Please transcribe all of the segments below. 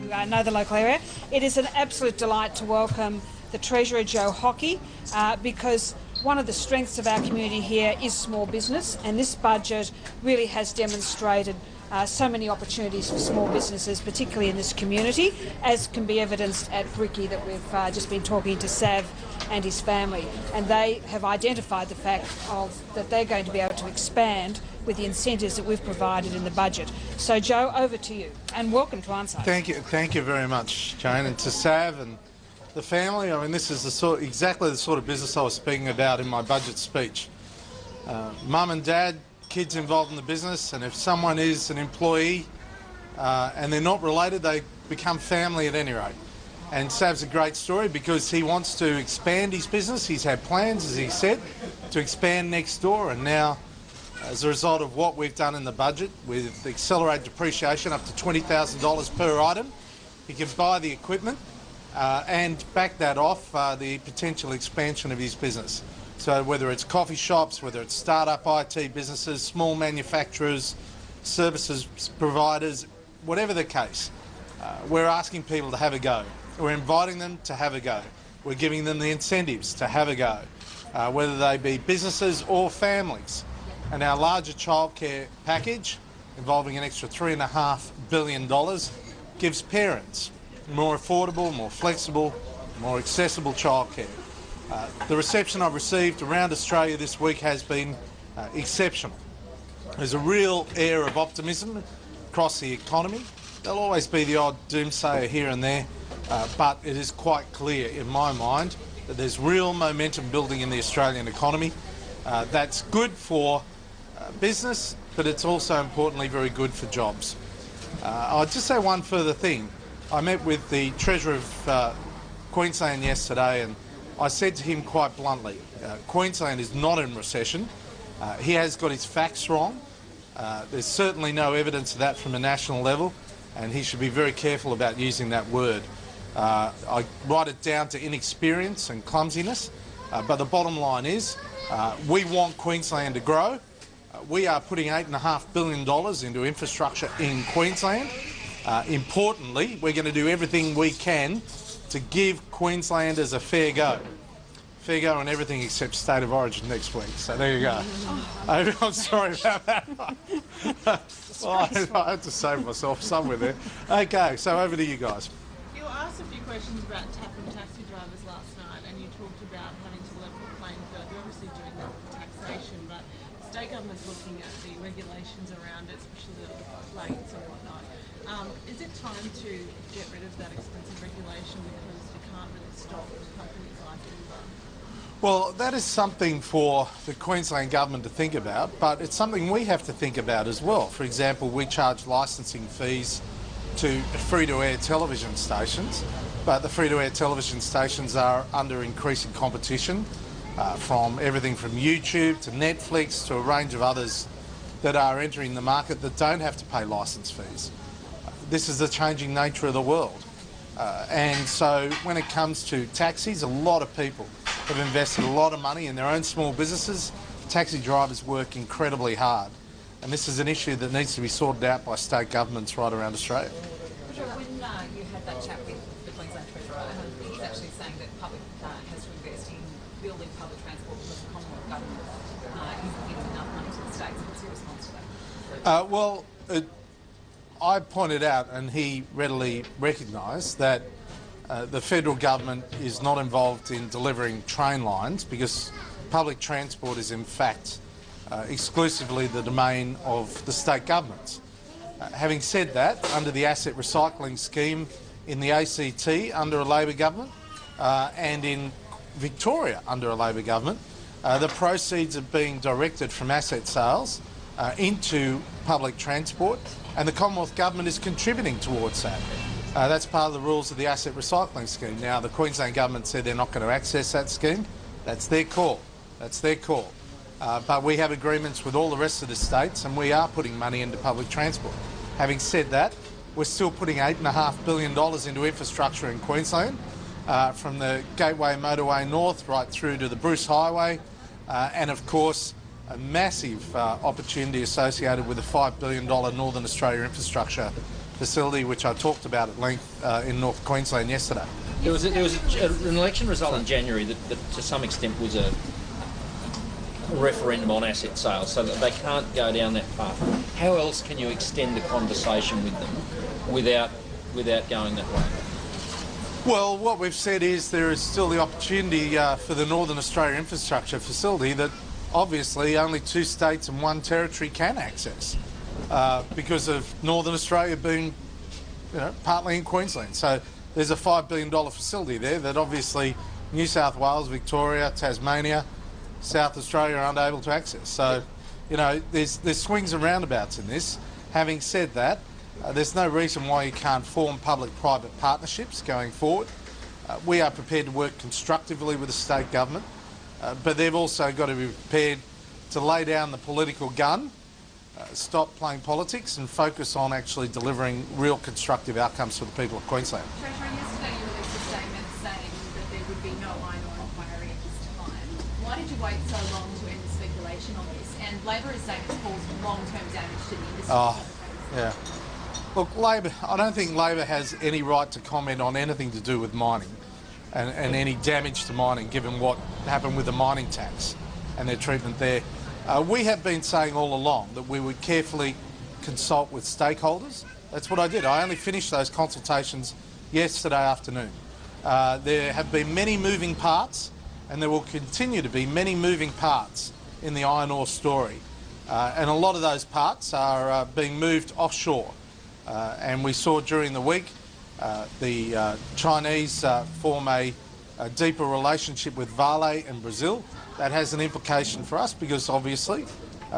know the local area. It is an absolute delight to welcome the Treasurer, Joe Hockey, because one of the strengths of our community here is small business, and this budget really has demonstrated so many opportunities for small businesses, particularly in this community, as can be evidenced at Bricky that we've just been talking to Sav and his family, and they have identified the fact that they're going to be able to expand with the incentives that we've provided in the budget. So Joe, over to you, and welcome to Onsite. Thank you very much, Jane, and to Sav and the family. I mean, this is exactly the sort of business I was speaking about in my budget speech. Mum and dad, kids involved in the business, and if someone is an employee and they're not related, they become family at any rate. And Sav's a great story because he wants to expand his business. He's had plans, as he said, to expand next door, and now, as a result of what we've done in the budget with accelerated depreciation up to $20,000 per item, he can buy the equipment and back that off the potential expansion of his business. So whether it's coffee shops, whether it's start-up IT businesses, small manufacturers, services providers, whatever the case, we're asking people to have a go. We're inviting them to have a go. We're giving them the incentives to have a go, whether they be businesses or families. And our larger childcare package, involving an extra $3.5 billion, gives parents more affordable, more flexible, more accessible childcare. The reception I've received around Australia this week has been exceptional. There's a real air of optimism across the economy. There'll always be the odd doomsayer here and there, but it is quite clear in my mind that there's real momentum building in the Australian economy. That's good for business, but it's also importantly very good for jobs. I'll just say one further thing. I met with the Treasurer of Queensland yesterday, and I said to him quite bluntly, Queensland is not in recession. He has got his facts wrong. There's certainly no evidence of that from a national level, and he should be very careful about using that word. I write it down to inexperience and clumsiness, but the bottom line is we want Queensland to grow. We are putting $8.5 billion into infrastructure in Queensland. Importantly, we're going to do everything we can to give Queenslanders a fair go. Fair go on everything except state of origin next week. So there you go. I'm sorry about that. Well, I had to save myself somewhere there. Okay, so over to you guys. You were asked a few questions about tapping taxi drivers last night, and you talked about having to level the playing field. You're obviously doing that with taxation, but the state government's looking at the regulations around it, especially the plates and whatnot. Is it time to get rid of that expensive regulation because you can't really stop companies like Uber? Well, that is something for the Queensland government to think about, but it's something we have to think about as well. For example, we charge licensing fees to free-to-air television stations, but the free-to-air television stations are under increasing competition from everything from YouTube to Netflix to a range of others that are entering the market that don't have to pay licence fees. This is the changing nature of the world. And so when it comes to taxis, a lot of people have invested a lot of money in their own small businesses. Taxi drivers work incredibly hard. And this is an issue that needs to be sorted out by state governments right around Australia. When you had that chat with the Queensland Treasurer, he's actually saying that public has to invest in building public transport because the Commonwealth government isn't giving enough money to the states. What's your response to that? I pointed out, and he readily recognised, that the federal government is not involved in delivering train lines because public transport is in fact exclusively the domain of the state governments. Having said that, under the asset recycling scheme in the ACT under a Labor government and in Victoria under a Labor government, the proceeds are being directed from asset sales into public transport, and the Commonwealth Government is contributing towards that. That's part of the rules of the asset recycling scheme. Now, the Queensland Government said they're not going to access that scheme. That's their call. That's their call. But we have agreements with all the rest of the states, and we are putting money into public transport. Having said that, we're still putting $8.5 billion into infrastructure in Queensland, from the Gateway Motorway North right through to the Bruce Highway, and of course a massive opportunity associated with the $5 billion Northern Australia infrastructure facility, which I talked about at length in North Queensland yesterday. There was an election result in January that to some extent was a referendum on asset sales, so that they can't go down that path. How else can you extend the conversation with them without going that way? Well, what we've said is there is still the opportunity for the Northern Australia Infrastructure Facility that obviously only 2 states and 1 territory can access because of Northern Australia being partly in Queensland. So there's a $5 billion facility there that obviously New South Wales, Victoria, Tasmania, South Australia aren't able to access. So, there's swings and roundabouts in this. Having said that, there's no reason why you can't form public-private partnerships going forward. We are prepared to work constructively with the state government, but they've also got to be prepared to lay down the political gun, stop playing politics and focus on actually delivering real constructive outcomes for the people of Queensland. Treasurer, yesterday you released a statement saying that there would be no iron ore inquiry at this time. Why did you wait so long to end the speculation on this? And Labor is saying it's caused long-term damage to the industry. Yeah. Look, I don't think Labor has any right to comment on anything to do with mining and any damage to mining, given what happened with the mining tax and their treatment there. We have been saying all along that we would carefully consult with stakeholders. That's what I did. I only finished those consultations yesterday afternoon. There have been many moving parts, and there will continue to be many moving parts in the iron ore story. And a lot of those parts are being moved offshore. And we saw during the week the Chinese form a deeper relationship with Vale in Brazil. That has an implication for us because obviously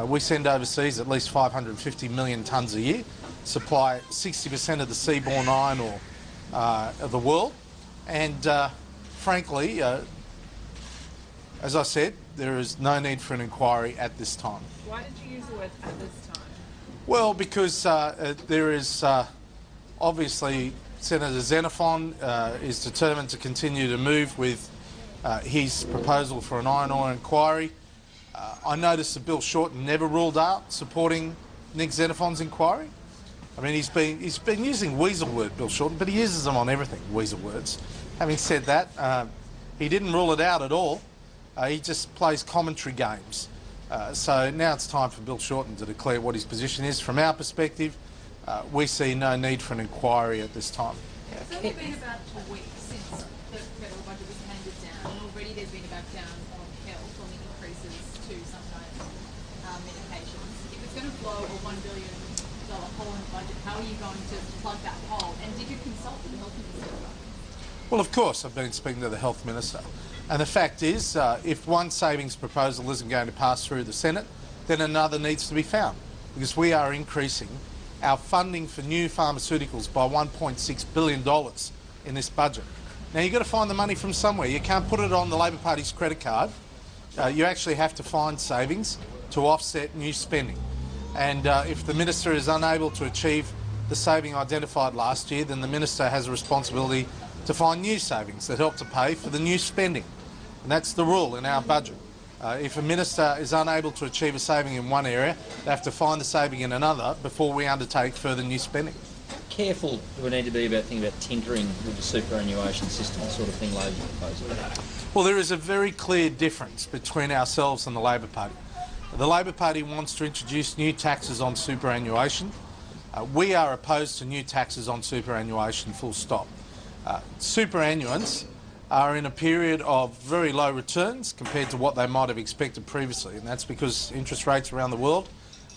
we send overseas at least 550 million tonnes a year, supply 60% of the seaborne iron ore of the world. And frankly, as I said, there is no need for an inquiry at this time. Why did you use the word at this time? Well, because there is obviously Senator Xenophon is determined to continue to move with his proposal for an iron ore inquiry. I noticed that Bill Shorten never ruled out supporting Nick Xenophon's inquiry. I mean, he's been using weasel word, Bill Shorten, but he uses them on everything, weasel words. Having said that, he didn't rule it out at all. He just plays commentary games. So now it's time for Bill Shorten to declare what his position is. From our perspective, we see no need for an inquiry at this time. It's only been about a week since the federal budget was handed down, and already there's been a backdown on health, on the increases to some medications. If it's going to blow a $1 billion hole in the budget, how are you going to plug that hole? And did you consult with the health minister? Well, of course, I've been speaking to the health minister. And the fact is, if one savings proposal isn't going to pass through the Senate, then another needs to be found, because we are increasing our funding for new pharmaceuticals by $1.6 billion in this budget. Now, you've got to find the money from somewhere. You can't put it on the Labor Party's credit card. You actually have to find savings to offset new spending. And if the minister is unable to achieve the saving identified last year, then the minister has a responsibility to find new savings that help to pay for the new spending. And that's the rule in our budget. If a minister is unable to achieve a saving in one area, they have to find the saving in another before we undertake further new spending. Careful do we need to be about thinking about tinkering with the superannuation system, the sort of thing Labor proposes? Well, there is a very clear difference between ourselves and the Labor Party. The Labor Party wants to introduce new taxes on superannuation. We are opposed to new taxes on superannuation, full stop. Superannuants are in a period of very low returns compared to what they might have expected previously, and that's because interest rates around the world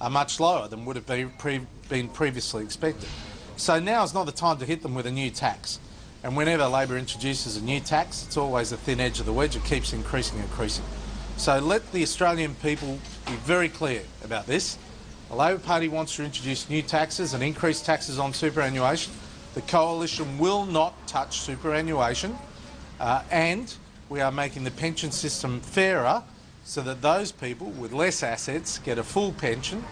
are much lower than would have been previously expected. So now is not the time to hit them with a new tax. And whenever Labor introduces a new tax, it's always the thin edge of the wedge. It keeps increasing and increasing. So let the Australian people be very clear about this. The Labor Party wants to introduce new taxes and increase taxes on superannuation. The Coalition will not touch superannuation, and we are making the pension system fairer so that those people with less assets get a full pension,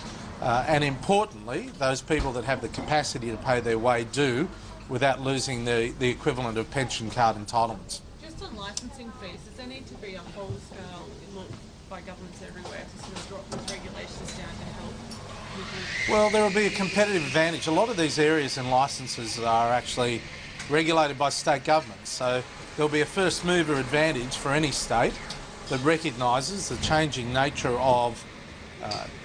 and importantly, those people that have the capacity to pay their way do, without losing the equivalent of pension card entitlements. Just on licensing fees, does there need to be a wholesale look by governments everywhere to sort of drop those regulations down to help people? Well, there will be a competitive advantage. A lot of these areas and licences are actually regulated by state governments, so there'll be a first mover advantage for any state that recognises the changing nature of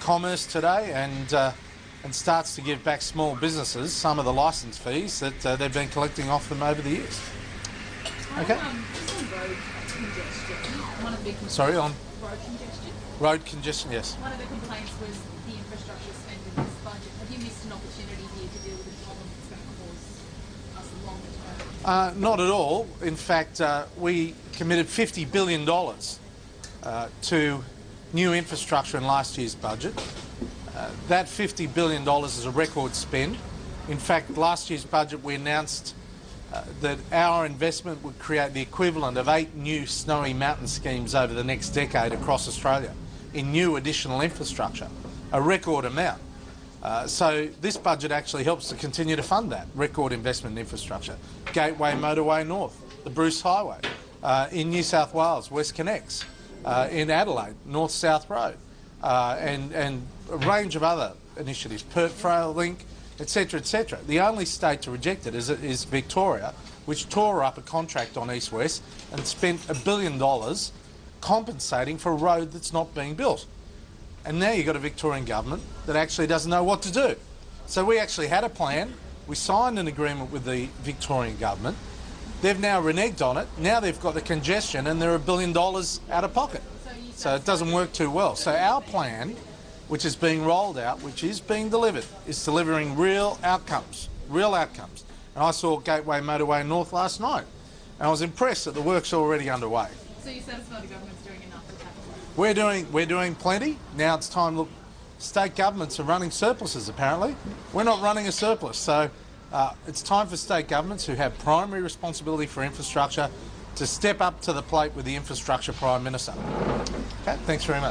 commerce today and starts to give back small businesses some of the licence fees that they've been collecting off them over the years. Okay. Just on road congestion, one of the big complaints. Sorry, on Road congestion. road congestion, yes. One of the complaints was the infrastructure spend in this budget. Have you missed an opportunity here to deal with a problem that's going to cause us a longer term? Not at all. In fact, we committed $50 billion to new infrastructure in last year's budget. That $50 billion is a record spend. In fact, last year's budget we announced that our investment would create the equivalent of 8 new snowy mountain schemes over the next decade across Australia in new additional infrastructure, a record amount. So this budget actually helps to continue to fund that record investment in infrastructure. Gateway Motorway North, the Bruce Highway, in New South Wales, West Connects, in Adelaide, North-South Road, and a range of other initiatives, Perth Rail Link, etc., etc. The only state to reject it is Victoria, which tore up a contract on East-West and spent $1 billion compensating for a road that's not being built. And now you've got a Victorian government that actually doesn't know what to do. So we actually had a plan. We signed an agreement with the Victorian government. They've now reneged on it. Now they've got the congestion and they're $1 billion out of pocket. So it doesn't work too well. So our plan, which is being rolled out, which is being delivered, is delivering real outcomes, real outcomes. And I saw Gateway Motorway North last night, and I was impressed that the work's already underway. So you're satisfied the government's doing enough to tackle it? We're doing plenty. Now it's time, look, state governments are running surpluses apparently. We're not running a surplus, so it's time for state governments who have primary responsibility for infrastructure to step up to the plate with the Infrastructure Prime Minister. Okay, thanks very much.